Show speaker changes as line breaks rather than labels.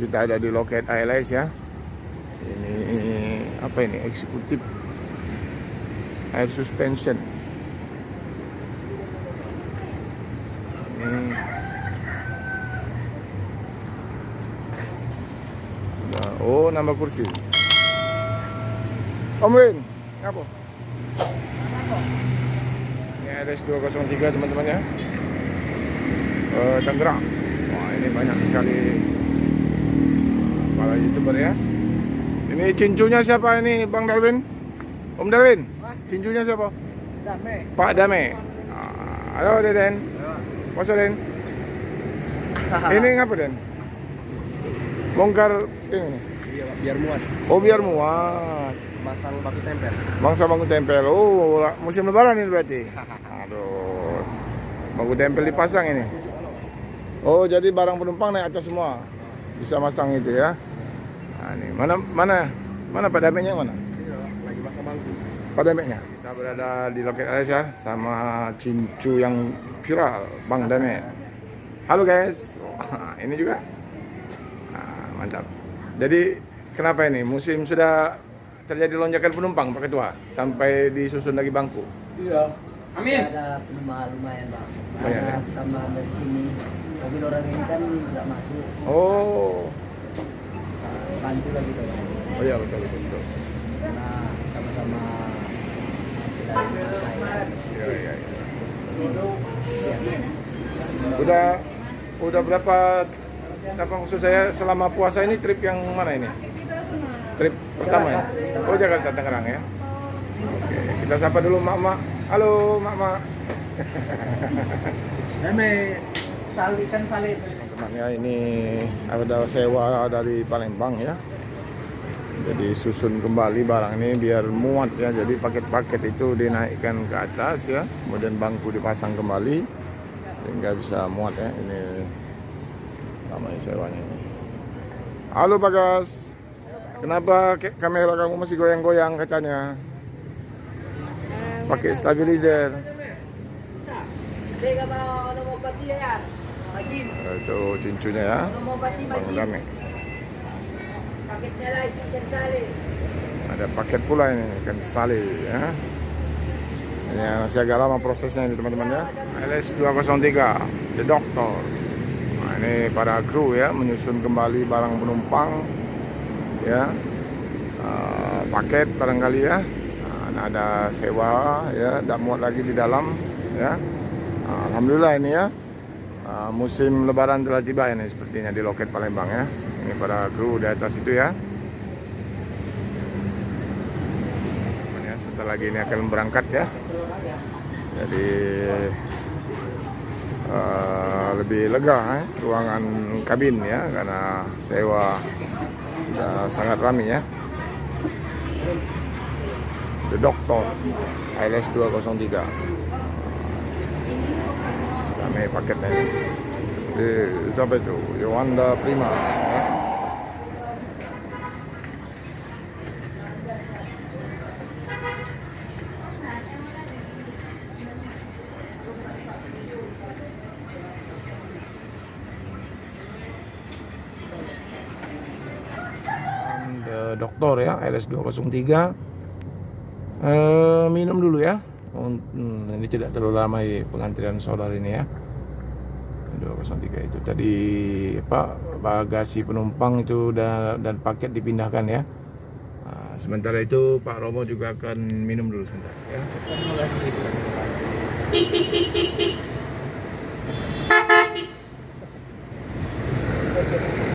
kita ada di loket ALS ya. Ini apa ini? Eksekutif air suspension. Ini oh, nambah kursi. Om Win, apa? Ini ALS 203 teman-teman ya. Tangerang. Wah, ini banyak sekali para YouTuber ya. Ini cincunya siapa ini, Bang Darwin? Om Darwin? Cincunya siapa?
Dame.
Pak Dame. Halo Deden. Masa Den? Ini ngapa Den? Bongkar ini.
Iya, biar muat.
Oh, biar muat.
Masang batu tempel.
Bangsa bangku tempel. Oh, musim lebaran ini berarti. Aduh. Bangku tempel dipasang ini. Oh, jadi barang penumpang naik atas semua. Bisa masang itu ya. Nah, ini mana Pak Dameknya mana?
Iya, lagi masang bangku.
Pak Dameknya. Kita berada di loket ALS ya, sama cincu yang viral, Bang Dame. Halo guys. Wah, ini juga. Nah, mantap. Jadi kenapa ini? Musim sudah terjadi lonjakan penumpang Pak Ketua sampai disusun lagi bangku.
Iya.
Amin. Ada penumpang lumayan Bang.
Banyak,
Ada
ya?
tambahan dari sini. Mobil orang ini kan nggak masuk.
Oh.
Bantu lagi tuh.
Oh iya betul.
Karena sama-sama dari saya.
Iya.
Siap.
Udah berapa maksud saya selama puasa ini trip yang mana ini? Trip pertama ya? Oh, Jakarta Tangerang ya. Oke, kita sapa dulu Mak-mak. Halo Mak-mak.
Dame. Salikan salib.
Teman-teman ya, ini ada sewa dari Palembang ya. Jadi susun kembali barang ini biar muat ya. Jadi paket-paket itu dinaikkan ke atas ya. Kemudian bangku dipasang kembali sehingga bisa muat ya. Ini namanya sewanya ini. Halo Bagas. Kenapa kamera kamu masih goyang-goyang katanya? Pakai stabilizer.
Saya nggak mau pati ya. Majin.
Itu cincunya ya.
Mau pati
Bang
majin.
Dame.
Paketnya lah ikan sale.
Ada paket pula ini ikan sale ya. Ini masih agak lama prosesnya ini teman-teman ya. ALS 203 The Doctor. Nah, ini para kru ya menyusun kembali barang penumpang ya. Paket barangkali ya. Nah, ada sewa ya, tidak muat lagi di dalam ya. Alhamdulillah ini ya. Musim lebaran telah tiba ini sepertinya di loket Palembang ya. Ini para kru di atas itu ya. Sebentar lagi ini akan berangkat ya. Jadi lebih lega ruangan kabin ya, karena sewa sudah sangat ramai ya. The Doctor ALS 203. Ramai paketnya ini. Itu apa itu? Yowanda Prima ya. The Doctor ya, ALS 203. Minum dulu ya. Ini tidak terlalu lama pengantrian solar ini ya. 203 itu tadi bagasi penumpang itu dan paket dipindahkan ya. Sementara itu Pak Romo juga akan minum dulu sebentar ya.